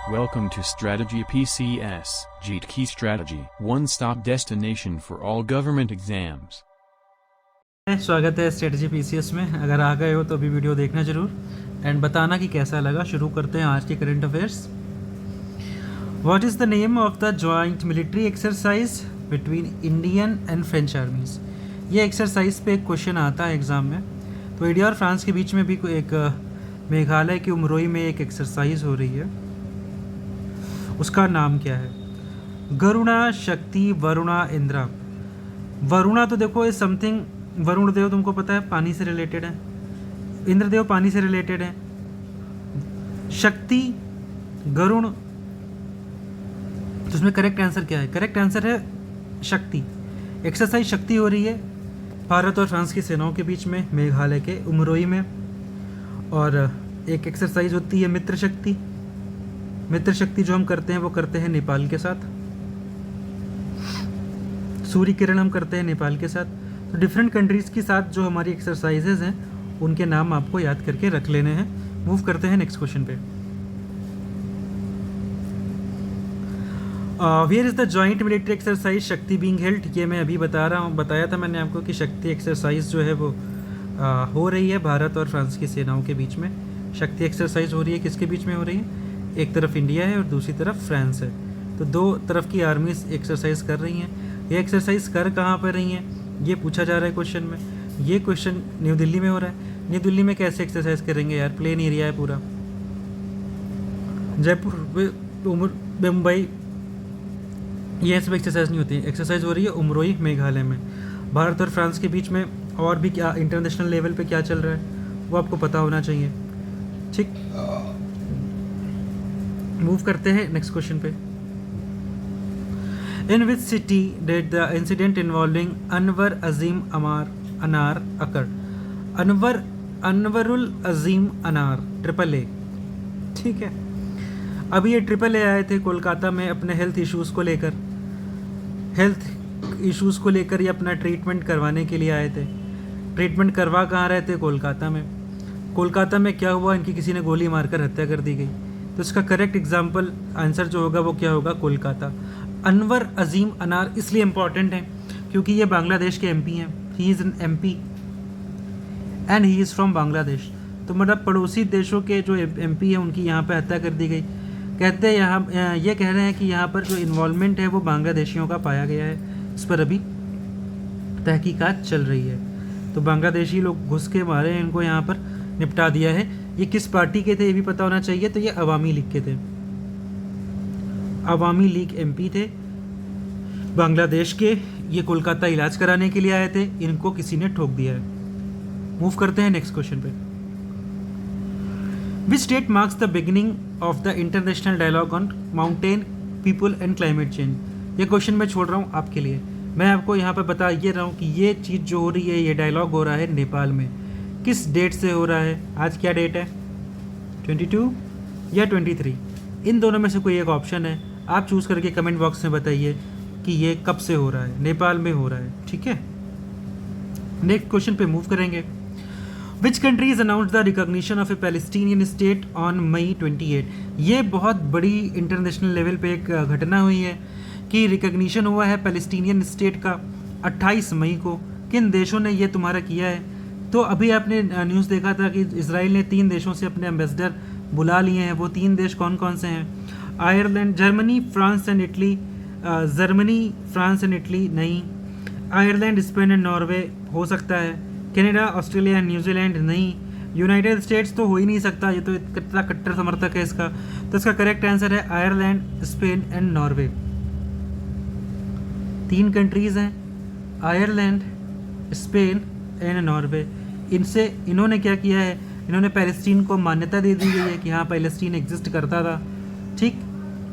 Welcome to Strategy PCS, JEET Key Strategy, one-stop destination for all government exams. स्वागत है strategy PCS में। अगर आ गए हो तो अभी वीडियो देखना जरूर एंड बताना कि कैसा लगा। शुरू करते हैं आज के current affairs. What is the name of the joint military exercise between Indian and French आर्मीज। ये एक्सरसाइज पे एक क्वेश्चन आता है एग्ज़ाम में। तो इंडिया और फ्रांस के बीच में भी एक मेघालय की उमरोई में एक एक्सरसाइज हो रही है, उसका नाम क्या है? गरुणा, शक्ति, वरुणा, इंद्रा। वरुणा तो देखो इज समथिंग, वरुण देव तुमको पता है पानी से रिलेटेड है, इंद्रदेव पानी से रिलेटेड है, शक्ति, गरुण। तो उसमें करेक्ट आंसर क्या है? करेक्ट आंसर है शक्ति। एक्सरसाइज शक्ति हो रही है भारत और फ्रांस की सेनाओं के बीच में मेघालय के उमरोई में। और एक एक्सरसाइज होती है मित्र शक्ति। मित्र शक्ति जो हम करते हैं वो करते हैं नेपाल के साथ। सूर्य किरण हम करते हैं नेपाल के साथ। तो डिफरेंट कंट्रीज़ के साथ जो हमारी एक्सरसाइजेज हैं उनके नाम आपको याद करके रख लेने हैं। मूव करते हैं नेक्स्ट क्वेश्चन पे। Where is the joint military exercise Shakti being held. ये मैं अभी बताया था मैंने आपको कि शक्ति एक्सरसाइज जो है वो हो रही है भारत और फ्रांस की सेनाओं के बीच में। शक्ति एक्सरसाइज हो रही है, किसके बीच में हो रही है? एक तरफ इंडिया है और दूसरी तरफ फ्रांस है। तो दो तरफ की आर्मीज एक्सरसाइज कर रही हैं। ये एक्सरसाइज कर कहाँ पर रही हैं ये पूछा जा रहा है क्वेश्चन में। ये क्वेश्चन न्यू दिल्ली में हो रहा है। न्यू दिल्ली में कैसे एक्सरसाइज करेंगे यार? प्लेन एरिया है पूरा। जयपुर, मुंबई, ये सब एक्सरसाइज नहीं होती है। एक्सरसाइज हो रही है उमरोई मेघालय में। भारत और फ्रांस के बीच में और भी क्या इंटरनेशनल लेवल पे क्या चल रहा है वो आपको पता होना चाहिए। ठीक, मूव करते हैं नेक्स्ट क्वेश्चन पे। In which city did the incident involving Anwar Azim Anar occur. Anwarul अजीम अनार, AAA। ठीक है, अभी ये AAA आए थे कोलकाता में अपने हेल्थ इश्यूज़ को लेकर ये अपना ट्रीटमेंट करवाने के लिए आए थे। ट्रीटमेंट करवा कहाँ रहे थे? कोलकाता में। कोलकाता में क्या हुआ? इनकी किसी ने गोली मारकर हत्या कर दी गई। तो इसका करेक्ट एग्जाम्पल आंसर जो होगा वो क्या होगा? कोलकाता। अनवर अजीम अनार इसलिए इम्पॉर्टेंट है क्योंकि ये बांग्लादेश के MP हैं। He is an MP and he is from Bangladesh. तो मतलब पड़ोसी देशों के जो MP हैं उनकी यहाँ पे हत्या कर दी गई। कहते हैं यहाँ ये कह रहे हैं कि यहाँ पर जो इन्वॉल्वमेंट है वो बांग्लादेशियों का पाया गया है। इस पर अभी तहकीकात चल रही है। तो बांग्लादेशी लोग घुस के मारे हैं, इनको यहाँ पर निपटा दिया है। ये किस पार्टी के थे ये भी पता होना चाहिए। तो ये अवामी लीग के थे। अवामी लीग MP थे बांग्लादेश के। ये कोलकाता इलाज कराने के लिए आए थे, इनको किसी ने ठोक दिया है। मूव करते हैं नेक्स्ट क्वेश्चन पे। Which state marks the beginning of the international dialogue on mountain people and climate change. ये क्वेश्चन मैं छोड़ रहा हूँ आपके लिए। मैं आपको यहाँ पर बता ये रहा हूँ कि ये चीज़ जो हो रही है, ये डायलॉग हो रहा है नेपाल में। किस डेट से हो रहा है? आज क्या डेट है? 22 या 23? इन दोनों में से कोई एक ऑप्शन है, आप चूज़ करके कमेंट बॉक्स में बताइए कि ये कब से हो रहा है। नेपाल में हो रहा है। ठीक है, नेक्स्ट क्वेश्चन पे मूव करेंगे। Which countries announce the recognition of A Palestinian state on May 28। ये बहुत बड़ी इंटरनेशनल लेवल पे एक घटना हुई है कि रिकॉग्निशन हुआ है पैलेस्टीनियन स्टेट का 28 मई को। किन देशों ने ये तुम्हारा किया है? तो अभी आपने न्यूज़ देखा था कि इजराइल ने 3 देशों से अपने एम्बेसडर बुला लिए हैं। वो 3 देश कौन कौन से हैं? Ireland, Germany, France and Italy. Germany, France and Italy नहीं। आयरलैंड, स्पेन एंड नॉर्वे हो सकता है। कनाडा, ऑस्ट्रेलिया एंड न्यूजीलैंड नहीं। यूनाइटेड स्टेट्स तो हो ही नहीं सकता, ये तो कितना कट्टर समर्थक है इसका। तो इसका करेक्ट आंसर है Ireland, Spain and Norway. 3 countries हैं, आयरलैंड, स्पेन एंड नॉर्वे। इन्होंने क्या किया है? इन्होंने पैलेस्टीन को मान्यता दे दी गई है कि हाँ पैलेस्टीन एग्जिस्ट करता था। ठीक,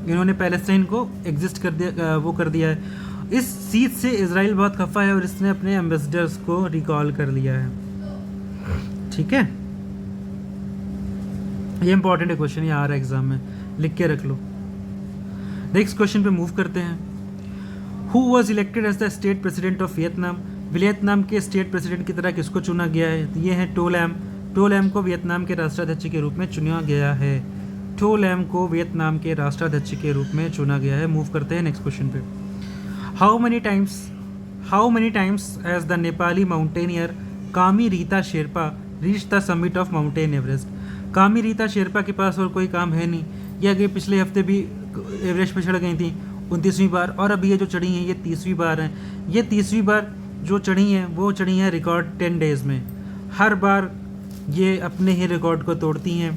इन्होंने पैलेस्टीन को एग्जिस्ट कर दिया, वो कर दिया है। इस चीज़ से इजराइल बहुत खफा है और इसने अपने एम्बेसडर्स को रिकॉल कर लिया है। ठीक है, ये इंपॉर्टेंट है क्वेश्चन, ये आ रहा है एग्जाम में, लिख के रख लो। नेक्स्ट क्वेश्चन पे मूव करते हैं। Who was elected as the state president of Vietnam. Vietnam के स्टेट प्रेसिडेंट की तरह किसको चुना गया है? ये है टो लैम। टो लैम को वियतनाम के राष्ट्राध्यक्ष के रूप में चुना गया है। टो लैम को वियतनाम के राष्ट्राध्यक्ष के रूप में चुना गया है। मूव करते हैं नेक्स्ट क्वेश्चन पे। How many times as the Nepali mountaineer Kami Rita Sherpa reach the summit of mountain Everest. Kami Rita Sherpa के पास और कोई काम है नहीं, ये अगर पिछले हफ्ते भी एवरेस्ट पे चढ़ गई थी 29वीं बार, और अभी ये जो चढ़ी हैं ये 30वीं बार है। ये 30वीं बार जो चढ़ी हैं वो चढ़ी हैं रिकॉर्ड 10 डेज़ में। हर बार ये अपने ही रिकॉर्ड को तोड़ती हैं,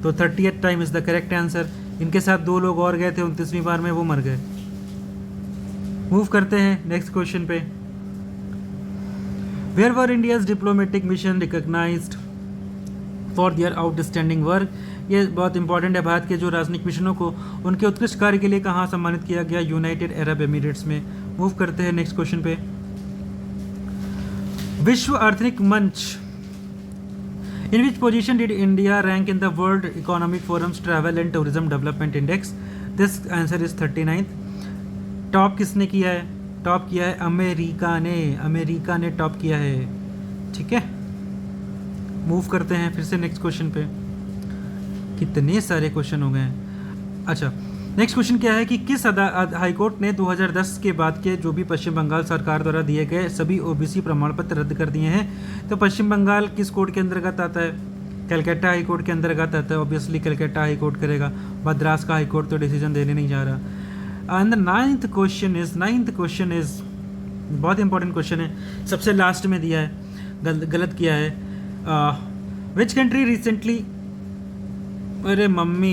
तो 30th time is the correct answer. इनके साथ 2 लोग और गए थे 29वीं बार में, वो मर गए। मूव करते हैं नेक्स्ट क्वेश्चन पे। Where were India's diplomatic mission recognised for their outstanding work. ये बहुत इंपॉर्टेंट है, भारत के जो राजनयिक मिशनों को उनके उत्कृष्ट कार्य के लिए कहाँ सम्मानित किया गया? यूनाइटेड अरब एमिरेट्स में। मूव करते हैं नेक्स्ट क्वेश्चन पे। विश्व आर्थिक मंच in which position did India rank in the world economic forums travel and tourism development index? This answer is 39th। Top किसने किया है? टॉप किया है अमेरिका ने टॉप किया है। ठीक है, मूव करते हैं फिर से नेक्स्ट क्वेश्चन पे। कितने सारे क्वेश्चन हो गए हैं। अच्छा, नेक्स्ट क्वेश्चन क्या है कि किस हाईकोर्ट ने 2010 के बाद के जो भी पश्चिम बंगाल सरकार द्वारा दिए गए सभी ओबीसी प्रमाण पत्र रद्द कर दिए हैं? तो पश्चिम बंगाल किस कोर्ट के अंतर्गत आता है? कलकत्ता हाई कोर्ट के अंतर्गत आता है। ऑब्वियसली कलकत्ता हाई कोर्ट करेगा, मद्रास का हाई कोर्ट तो डिसीजन देने नहीं जा रहा। And the ninth question is बहुत इंपॉर्टेंट क्वेश्चन है, सबसे लास्ट में दिया है, गलत किया है। विच कंट्री रिसेंटली, अरे मम्मी